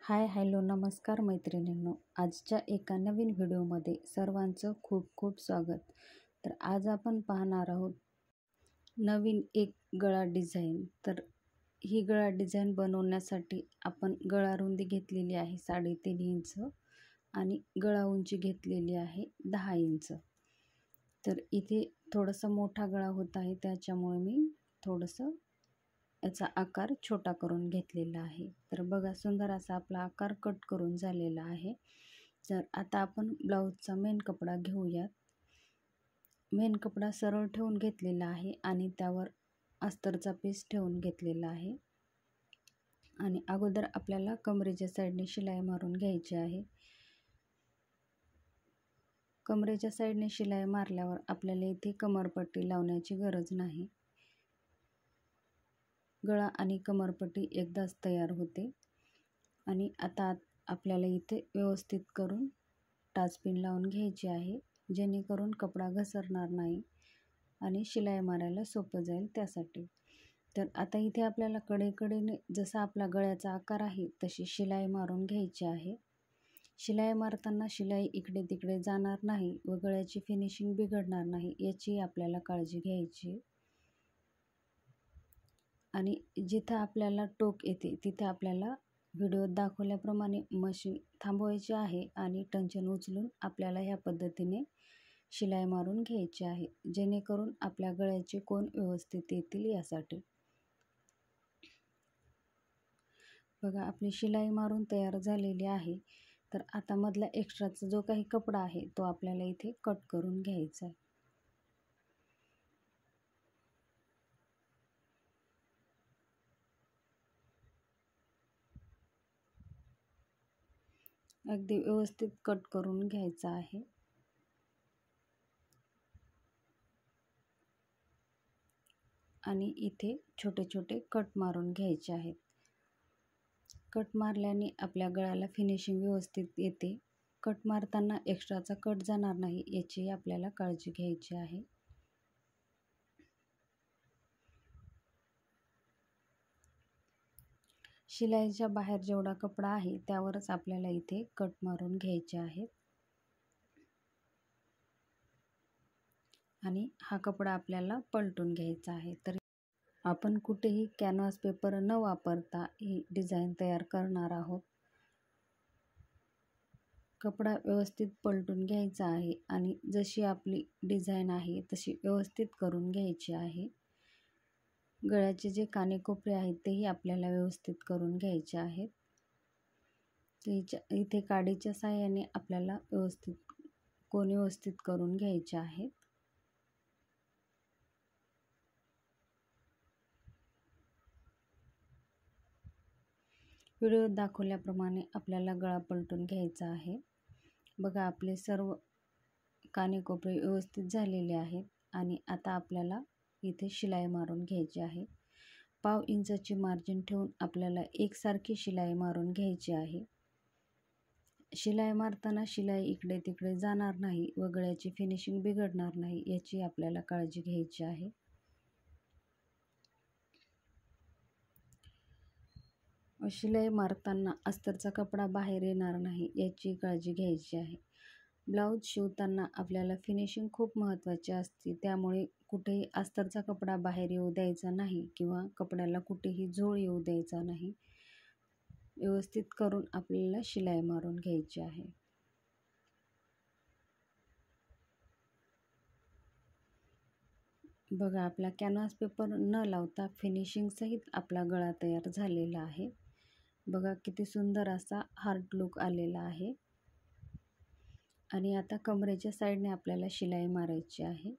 Hi hello नमस्कार मैत्रिणींनो, आजच्या एका नवीन व्हिडिओमध्ये सर्वांचं खूप खूप स्वागत. तर आज आपण पाहणार आहोत नवीन एक गळा डिझाईन. तर ही गळा डिझाईन बनवण्यासाठी आपण गळा रुंदी घेतलेली आहे 3.5 इंच आणि गळा उंची घेतलेली आहे 10 इंच. तर इथे थोडासा मोठा गळा होत आहे, त्याच्यामुळे मी थोडंसं याचा आकार छोटा करून घेतलेला आहे. तर बघा, सुंदर असा आपला आकार कट करून झालेला आहे. तर आता आपण ब्लाऊजचा मेन कपडा घेऊयात. मेन कपडा सरळ ठेवून घेतलेला आहे आणि त्यावर अस्तरचा पीस ठेवून घेतलेला आहे. आणि अगोदर आपल्याला कमरेच्या साईडने शिलाई मारून घ्यायची आहे. कमरेच्या साईडने शिलाई मारल्यावर आपल्याला इथे कमरपट्टी लावण्याची गरज नाही. गळा आणि कमरपट्टी एकदाच तयार होते. आणि आता आपल्याला इथे व्यवस्थित करून टाचपिन लावून घ्यायची आहे, जेणेकरून कपडा घसरणार नाही आणि शिलाई मारायला सोपं जाईल त्यासाठी. तर आता इथे आपल्याला कडेकडेने जसा आपला गळ्याचा आकार आहे तशी शिलाई मारून घ्यायची आहे. शिलाई मारताना शिलाई इकडे तिकडे जाणार नाही व गळ्याची फिनिशिंग बिघडणार नाही याची आपल्याला काळजी घ्यायची. आणि जिथं आपल्याला टोक येते तिथे आपल्याला व्हिडिओत दाखवल्याप्रमाणे मशीन थांबवायची आहे आणि टंचन उचलून आपल्याला ह्या पद्धतीने शिलाई मारून घ्यायची आहे, जेणेकरून आपल्या गळ्याचे कोन व्यवस्थित येतील यासाठी. बघा, आपली शिलाई मारून तयार झालेली आहे. तर आता मधला एक्स्ट्राचा जो काही कपडा आहे तो आपल्याला इथे कट करून घ्यायचा आहे. अगदी व्यवस्थित कट करून घ्यायचा आहे. आणि इथे छोटे छोटे कट मारून घ्यायचे आहेत. कट मारल्याने आपल्या गळ्याला फिनिशिंग व्यवस्थित येते. कट मारताना एक्स्ट्राचा कट जाणार नाही याची आपल्याला काळजी घ्यायची आहे. शिलाईच्या बाहेर जेवढा कपडा आहे त्यावरच आपल्याला इथे कट मारून घ्यायचे आहेत. आणि हा कपडा आपल्याला पलटून घ्यायचा आहे. तर आपण कुठेही कॅनव्हास पेपर न वापरता ही डिझाईन तयार करणार आहोत. कपडा व्यवस्थित पलटून घ्यायचा आहे आणि जशी आपली डिझाईन आहे तशी व्यवस्थित करून घ्यायची आहे. गळ्याचे जे कानेकोपरे आहेत तेही आपल्याला व्यवस्थित करून घ्यायचे आहेत. इथे काडीच्या साहाय्याने आपल्याला कोन व्यवस्थित करून घ्यायचे आहेत. व्हिडिओत दाखवल्याप्रमाणे आपल्याला गळा पलटून घ्यायचा आहे. बघा, आपले सर्व कानेकोपरे व्यवस्थित झालेले आहेत. आणि आता आपल्याला इथे शिलाई मारून घ्यायची आहे. 1/2 इंचाची मार्जिन ठेवून आपल्याला एकसारखी शिलाई मारून घ्यायची आहे. शिलाई मारताना शिलाई इकडे तिकडे जाणार नाही व गळ्याची फिनिशिंग बिघडणार नाही याची आपल्याला काळजी घ्यायची आहे. शिलाई मारताना अस्तरचा कपडा बाहेर येणार नाही याची काळजी घ्यायची आहे. ब्लाऊज शिवताना आपल्याला फिनिशिंग खूप महत्त्वाची असते, त्यामुळे कुठेही अस्तरचा कपडा बाहेर येऊ द्यायचा नाही किंवा कपड्याला कुठेही झोळ येऊ द्यायचा नाही. व्यवस्थित करून आपल्याला शिलाई मारून घ्यायची आहे. बघा, आपला कॅनव्हास पेपर न लावता फिनिशिंग सहित आपला गळा तयार झालेला आहे. बघा, किती सुंदर असा हार्ट लुक आलेला आहे. आणि आता कमरेच्या साईडने आपल्याला शिलाई मारायची आहे.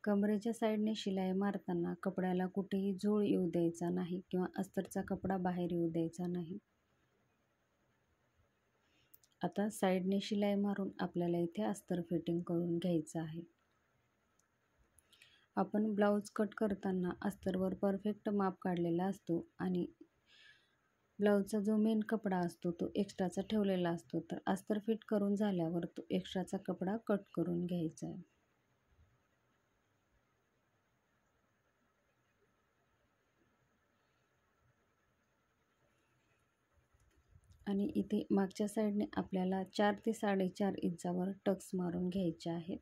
कमरेच्या साईडने शिलाई मारताना कपड्याला कुठेही झोळ येऊ द्यायचा नाही किंवा अस्तरचा कपडा बाहेर येऊ द्यायचा नाही. आता साईडने शिलाई मारून आपल्याला इथे अस्तर फिटिंग करून घ्यायचं आहे. आपण ब्लाऊज कट करताना अस्तरवर परफेक्ट माप काढलेला असतो आणि ब्लाऊजचा जो मेन कपडा असतो तो एक्स्ट्राचा ठेवलेला असतो. तर अस्तर फिट करून झाल्यावर तो एक्स्ट्राचा कपडा कट करून घ्यायचा आहे. आणि इथे मागच्या साईडने आपल्याला 4 ते 4.5 इंचावर टक्स मारून घ्यायचे आहेत.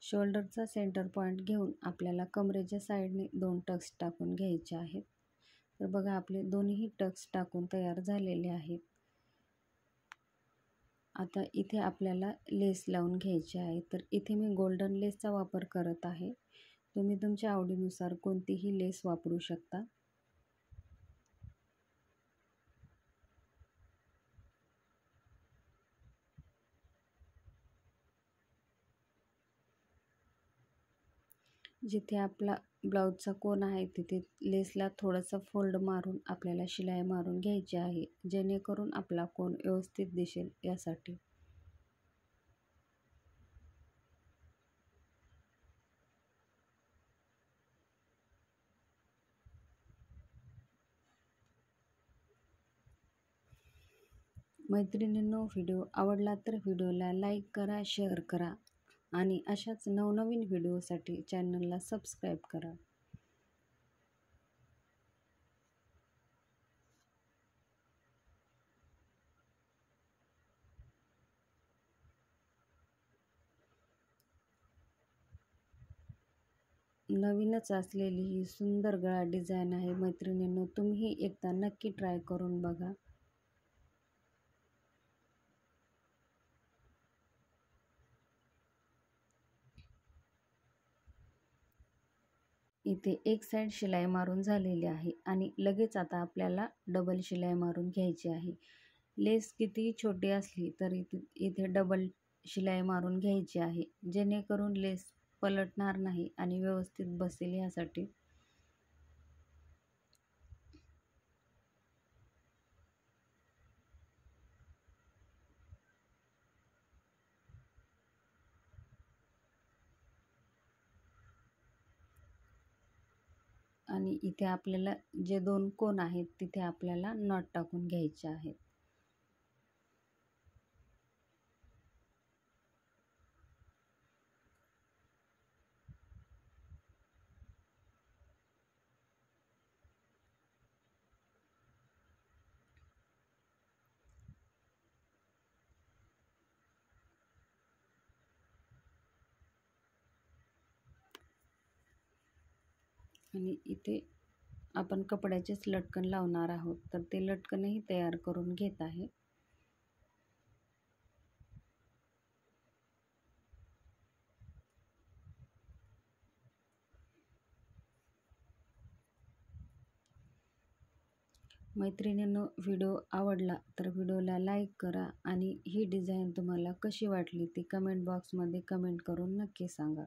शोल्डरचा सेंटर पॉईंट घेऊन आपल्याला कमरेच्या साईडने 2 टक्स टाकून घ्यायचे आहेत. तर बघा आपले दोन्ही टक्स टाकून तयार झालेले आहेत. आता इथे आपल्याला लेस लावून घ्यायची आहे. तर इथे मी गोल्डन लेसचा वापर करत आहे. तुम्ही तुमच्या आवडीनुसार कोणतीही लेस वापरू शकता. जिथे आपला ब्लाऊजचा कोन आहे तिथे लेसला थोडंसं फोल्ड मारून आपल्याला शिलाई मारून घ्यायची आहे, जेणेकरून आपला कोन व्यवस्थित दिसेल यासाठी. मैत्रिणींनो, व्हिडिओ आवडला तर व्हिडिओला लाईक करा, शेअर करा आणि अशाच नवनवीन व्हिडिओसाठी चॅनलला सबस्क्राईब करा. नवीनच असलेली ही सुंदर गळा डिझाईन आहे मैत्रिणींनो, तुम्ही एकदा नक्की ट्राय करून बघा. इथे एक साईड शिलाई मारून झालेली आहे आणि लगेच आता आपल्याला डबल शिलाई मारून घ्यायची आहे. लेस कितीही छोटी असली तरी इथे डबल शिलाई मारून घ्यायची आहे, जेणेकरून लेस पलटणार नाही आणि व्यवस्थित बसेल यासाठी. आणि इथे आपल्याला जे 2 कोन आहेत तिथे आपल्याला नॉट टाकून घ्यायचे आहेत. आणि इथे आपण कपड्याचेच लटकन लावणार आहोत, तर ते लटकनही तयार करून घेत आहे. मैत्रिणींनो, व्हिडिओ आवडला तर व्हिडिओला लाईक करा आणि ही डिझाईन तुम्हाला कशी वाटली ती कमेंट बॉक्समध्ये कमेंट करून नक्की सांगा.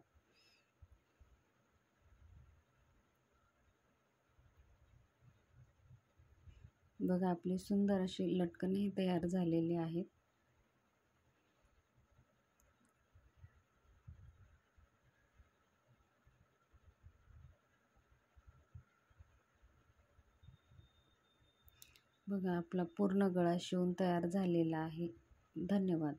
बघा आपली सुंदर अशी लटकनही तयार झालेली आहेत. बघा आपला पूर्ण गळा शिवून तयार झालेला आहे. धन्यवाद.